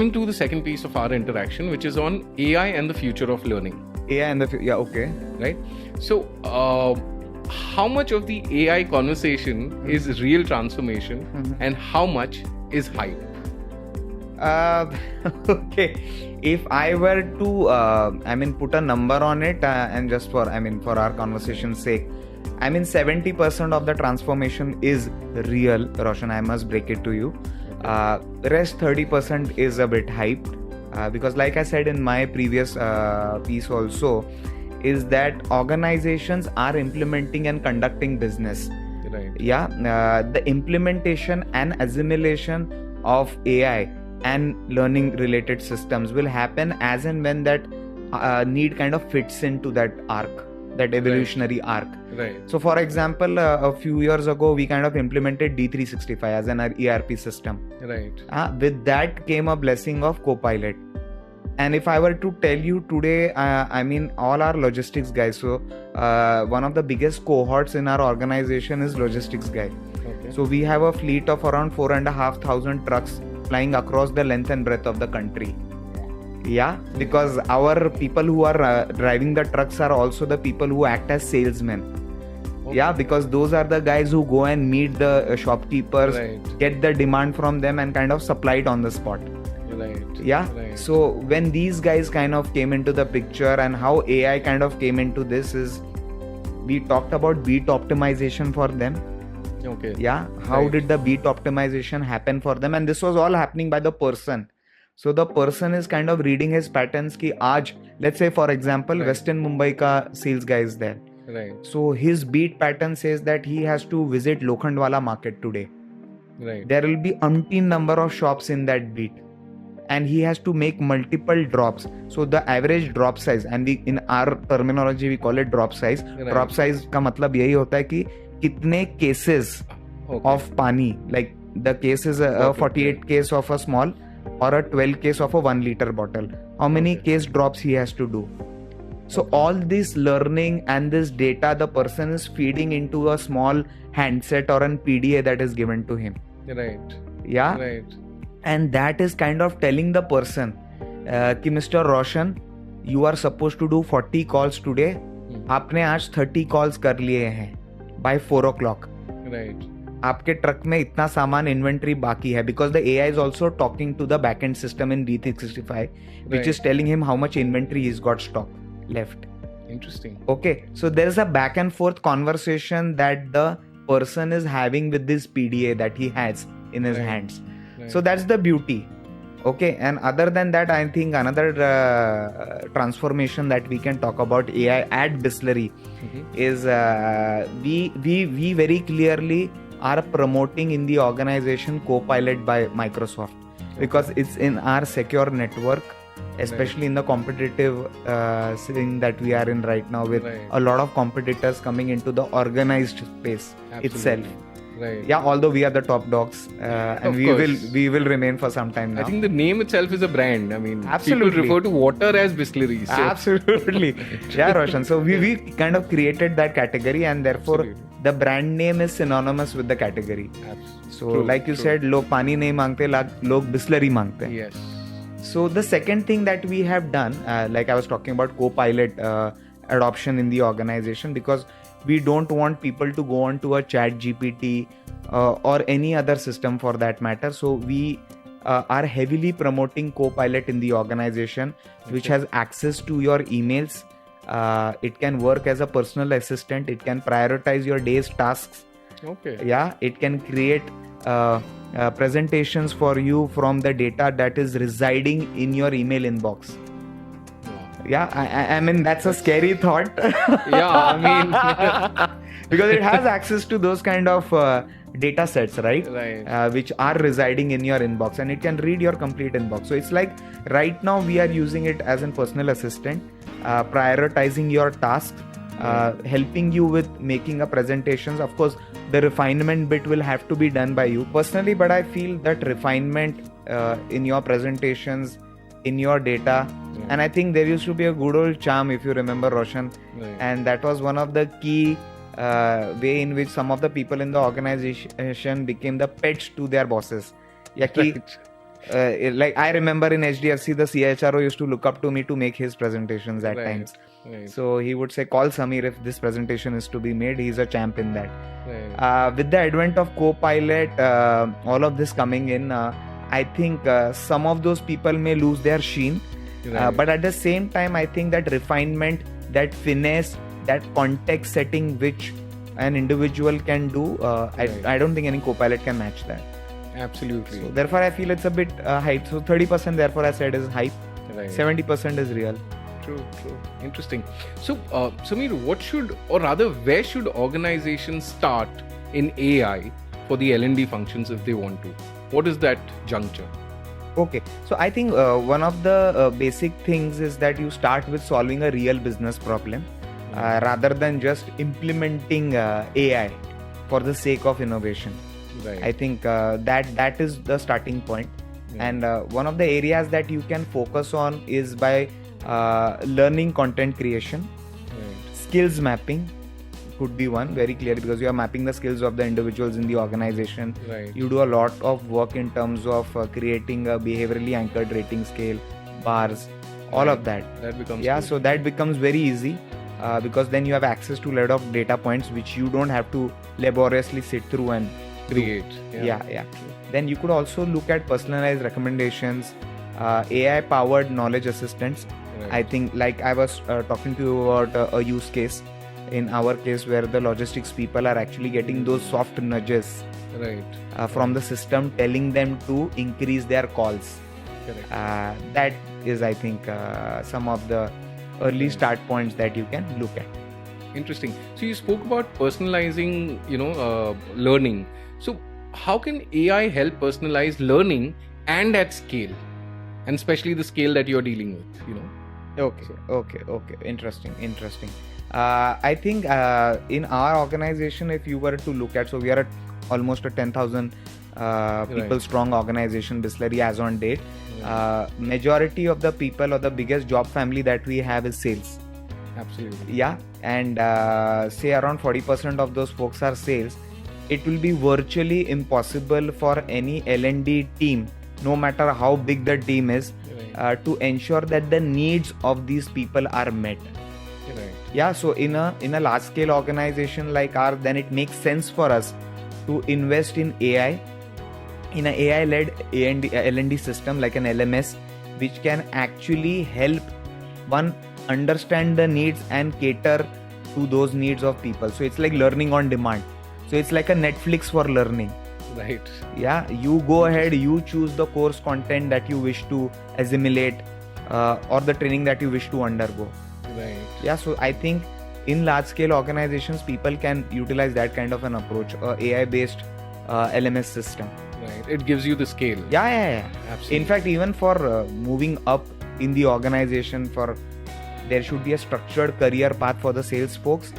coming to the second piece of our interaction, which is on AI and the future of learning. AI and the okay. Right? So, how much of the AI conversation is real transformation and how much is hype? Okay, if I were to put a number on it, and just for our conversation's sake, 70% of the transformation is real, Roshan. I must break it to you. Rest 30% is a bit hyped, because like I said in my previous piece also, is that organizations are implementing and conducting business. Right. The implementation and assimilation of AI and learning related systems will happen as and when that need kind of fits into that arc, that evolutionary arc. Right. So for example, a few years ago we kind of implemented D365 as an ERP system. Right. With that came a blessing of Copilot. And if I were to tell you today, all our logistics guys, so one of the biggest cohorts in our organization is logistics guy. Okay. So we have a fleet of around 4,500 trucks flying across the length and breadth of the country. Because our people who are driving the trucks are also the people who act as salesmen. Okay. Because those are the guys who go and meet the shopkeepers, right, get the demand from them and kind of supply it on the spot. Right. Right. So when these guys kind of came into the picture and how AI kind of came into this is, we talked about beat optimization for them. Okay. How right. did the beat optimization happen for them? And this was all happening by the person. So the person is kind of reading his patterns ki aaj, let's say for example, right, Western Mumbai ka sales guy is there. Right. So his beat pattern says that he has to visit Lokhandwala market today. Right. There will be umpteen number of shops in that beat. And he has to make multiple drops. So the average drop size, and we in our terminology we call it drop size. Right. Drop size का मतलब यही होता है कि कितने cases of पानी, like the case is a 48 case of a small or a 12 case of a 1 liter bottle. How many case drops he has to do? So all this learning and this data the person is feeding into a small handset or an PDA that is given to him. Right. Right. And that is kind of telling the person कि Mr. Roshan, you are supposed to do 40 calls today. आपने आज 30 calls कर लिए हैं by 4 o'clock. Right. आपके truck में इतना सामान इन्वेंट्री बाकी है, because the AI is also talking to the backend system in D365, which is telling him how much inventory he's got stock left. Interesting. Okay, so there is a back and forth conversation that the person is having with this PDA that he has in his hands. Right. So that's the beauty. Okay, and other than that, I think another transformation that we can talk about AI at Bisleri is we very clearly are promoting in the organization Copilot by Microsoft, because it's in our secure network, especially in the competitive thing that we are in right now, with a lot of competitors coming into the organized space itself. Right. Although we are the top dogs, and we will remain for some time now. I think the name itself is a brand. I mean, absolutely, people refer to water as Bisleri. So. Absolutely. Roshan. So we kind of created that category, and therefore the brand name is synonymous with the category. Absolutely. So like you said, log pani nahi mangte, log Bisleri mangte. Yes. So the second thing that we have done, like I was talking about Copilot adoption in the organization, because we don't want people to go on to a chat GPT or any other system for that matter. So we are heavily promoting Copilot in the organization, which has access to your emails. It can work as a personal assistant. It can prioritize your day's tasks. Okay. It can create presentations for you from the data that is residing in your email inbox. I mean, that's a scary thought. Because it has access to those kind of data sets, right? Which are residing in your inbox, and it can read your complete inbox. So it's like right now we are using it as a personal assistant, prioritizing your tasks, helping you with making a presentations. Of course, the refinement bit will have to be done by you personally, but I feel that refinement in your presentations, in your data, and I think there used to be a good old charm, if you remember, Roshan, and that was one of the key way in which some of the people in the organization became the pets to their bosses. Like I remember in HDFC, the CHRO used to look up to me to make his presentations at times. Right. So he would say, call Samir if this presentation is to be made. He's a champ in that. Right. With the advent of Copilot, all of this coming in, I think some of those people may lose their sheen. Right. But at the same time, I think that refinement, that finesse, that context setting which an individual can do, I don't think any Copilot can match that. Absolutely. So therefore, I feel it's a bit hype. So 30%, therefore, I said is hype. Right. 70% is real. True. Interesting. So, Samir, where should organizations start in AI for the L&D functions if they want to? What is that juncture? Okay, so I think one of the basic things is that you start with solving a real business problem rather than just implementing AI for the sake of innovation. Right. I think that is the starting point. And one of the areas that you can focus on is by learning content creation, skills mapping could be one very clearly, because you are mapping the skills of the individuals in the organization. Right. You do a lot of work in terms of creating a behaviorally anchored rating scale, bars, all of that. That becomes so that becomes very easy because then you have access to a lot of data points which you don't have to laboriously sit through and create. Yeah. Then you could also look at personalized recommendations, AI-powered knowledge assistants. Right. I think, like I was talking to you about a use case in our case where the logistics people are actually getting those soft nudges from the system telling them to increase their calls. That is, I think, some of the early start points that you can look at. Interesting. So you spoke about personalizing, learning. So how can AI help personalize learning and at scale, and especially the scale that you're dealing with? Okay. Interesting. I think in our organization, if you were to look at, so we are at almost a 10,000 people strong organization, Bisleri, as on date. Majority of the people, or the biggest job family that we have, is sales. Absolutely. Yeah, and say around 40% of those folks are sales. It will be virtually impossible for any L&D team, no matter how big the team is, to ensure that the needs of these people are met. Yeah, so in a large scale organization like ours, then it makes sense for us to invest in AI, in an AI-led L&D system like an LMS, which can actually help one understand the needs and cater to those needs of people. So it's like learning on demand. So it's like a Netflix for learning. Right. Yeah, you go ahead, you choose the course content that you wish to assimilate or the training that you wish to undergo. Right. Yeah, so I think in large scale organizations, people can utilize that kind of an approach, AI based LMS system. Right. It gives you the scale. Yeah. Absolutely. In fact, even for moving up in the organization, there should be a structured career path for the sales folks.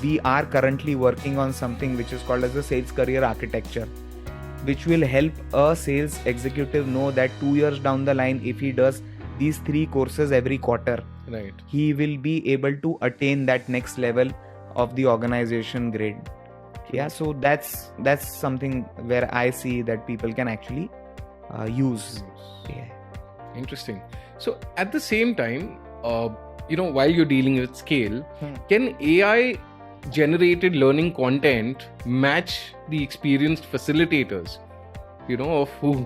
We are currently working on something which is called as the sales career architecture, which will help a sales executive know that 2 years down the line, if he does these 3 courses every quarter, he will be able to attain that next level of the organization grade. Yeah, so that's something where I see that people can actually use. Yeah. Interesting. So at the same time, while you're dealing with scale, can AI generated learning content match the experienced facilitators, of who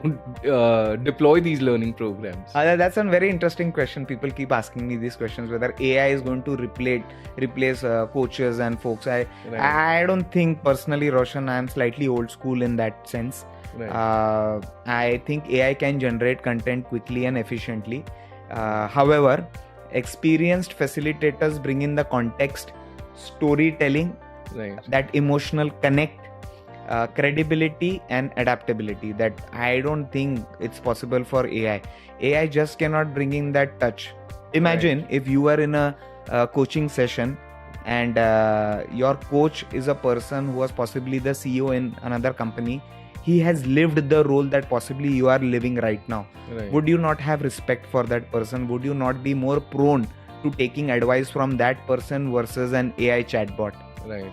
deploy these learning programs? That's a very interesting question. People keep asking me these questions, whether AI is going to replace coaches and folks. I don't think personally, Roshan, I'm slightly old school in that sense. I think AI can generate content quickly and efficiently. However, experienced facilitators bring in the context, storytelling, that emotional connect, credibility and adaptability that I don't think it's possible for AI. AI just cannot bring in that touch. Imagine if you were in a coaching session and your coach is a person who was possibly the CEO in another company. He has lived the role that possibly you are living right now. Would you not have respect for that person? Would you not be more prone to taking advice from that person versus an AI chatbot?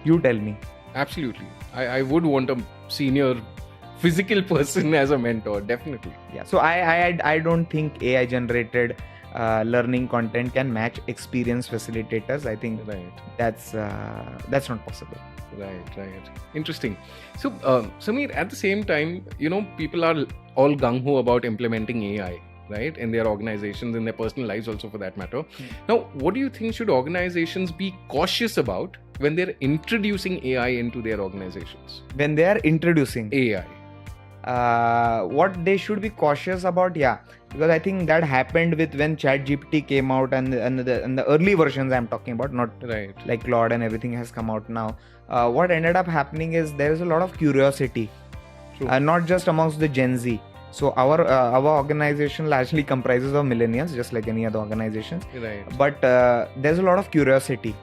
You tell me. Absolutely. I would want a senior physical person as a mentor, definitely. Yeah. So I don't think AI generated learning content can match experienced facilitators. I think that's not possible. Right. Interesting. So, Samir, at the same time, people are all gung-ho about implementing AI, right, in their organizations, in their personal lives also for that matter. Now, what do you think should organizations be cautious about when they're introducing AI into their organizations? When they are introducing AI. What they should be cautious about, because I think that happened with when ChatGPT came out and the early versions I'm talking about, not like Claude and everything has come out now. What ended up happening is there is a lot of curiosity, not just amongst the Gen Z. So our organization largely comprises of millennials, just like any other organizations. But there's a lot of curiosity,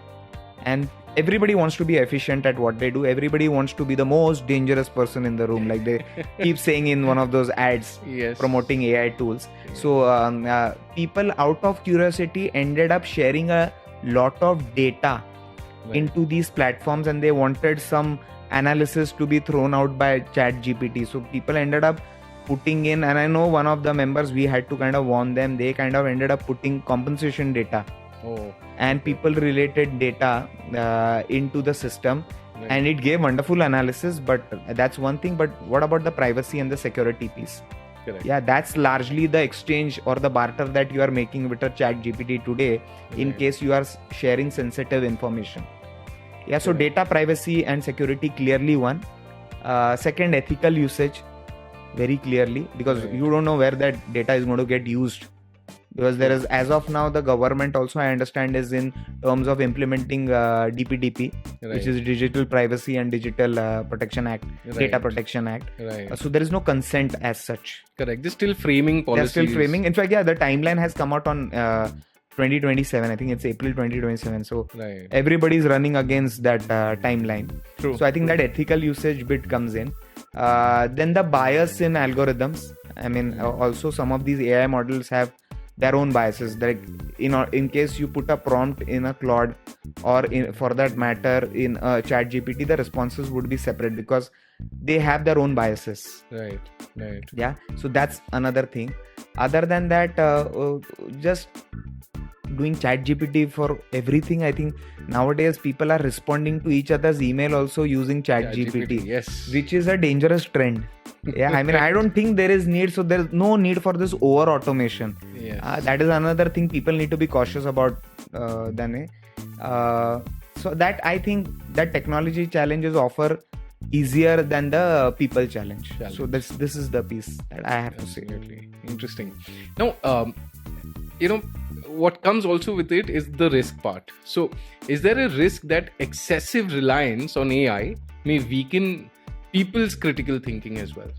and everybody wants to be efficient at what they do. Everybody wants to be the most dangerous person in the room, like they keep saying in one of those ads promoting AI tools. So people out of curiosity ended up sharing a lot of data into these platforms, and they wanted some analysis to be thrown out by ChatGPT. So people ended up putting in, and I know one of the members, we had to kind of warn them, they kind of ended up putting compensation data and people related data into the system, and it gave wonderful analysis. But that's one thing. But what about the privacy and the security piece? Yeah, that's largely the exchange or the barter that you are making with a ChatGPT today in case you are sharing sensitive information. So data privacy and security, clearly one. Second, ethical usage, very clearly, because you don't know where that data is going to get used. Because there is, as of now, the government also, I understand, is in terms of implementing DPDP, which is Digital Privacy and Digital Protection Act, Data Protection Act. So there is no consent as such. Correct. They're still framing policies. They're still framing. In fact, the timeline has come out on 2027. I think it's April 2027. So everybody's running against that timeline. So I think that ethical usage bit comes in. Then the bias in algorithms. I mean, also some of these AI models have their own biases. Like in case you put a prompt in a Claude or for that matter in a ChatGPT, the responses would be separate because they have their own biases. Right. Yeah. So that's another thing. Other than that, just doing ChatGPT for everything. I think nowadays people are responding to each other's email also using ChatGPT, which is a dangerous trend. I mean, I don't think there is need. So there's no need for this over automation. That is another thing people need to be cautious about. So that I think that technology challenges offer easier than the people challenge. So this is the piece that I have to say. Interesting. Now, what comes also with it is the risk part. So is there a risk that excessive reliance on AI may weaken people's critical thinking as well?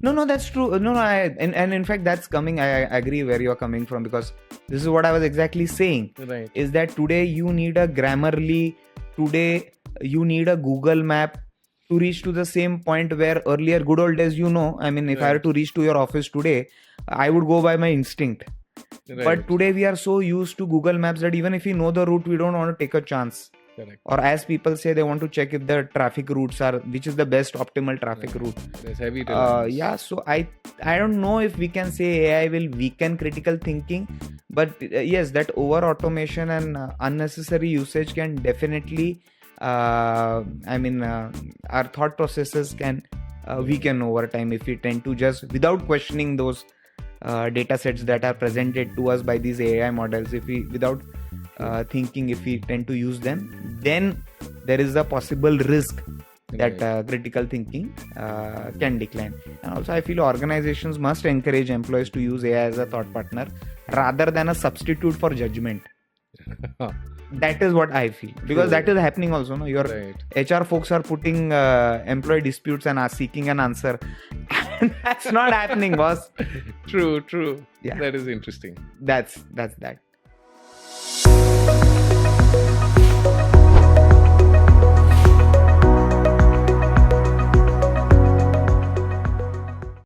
No, that's true. And in fact, that's coming. I agree where you're coming from, because this is what I was exactly saying. Is that today you need a Grammarly, today you need a Google map to reach to the same point where earlier, good old days, I mean, if I were to reach to your office today, I would go by my instinct. But today we are so used to Google Maps that even if we know the route, we don't want to take a chance. Or as people say, they want to check if the traffic routes are, which is the best optimal traffic route. There's heavy so I don't know if we can say AI will weaken critical thinking, but yes, that over automation and unnecessary usage can definitely our thought processes can weaken over time if we tend to just, without questioning those data sets that are presented to us by these AI models, if we without thinking, if we tend to use them, then there is a possible risk that critical thinking can decline. And also I feel organizations must encourage employees to use AI as a thought partner rather than a substitute for judgment. That is what I feel, because that is happening also. No, your HR folks are putting employee disputes and are seeking an answer. That's not happening, boss. True. Yeah. That is interesting. That's that.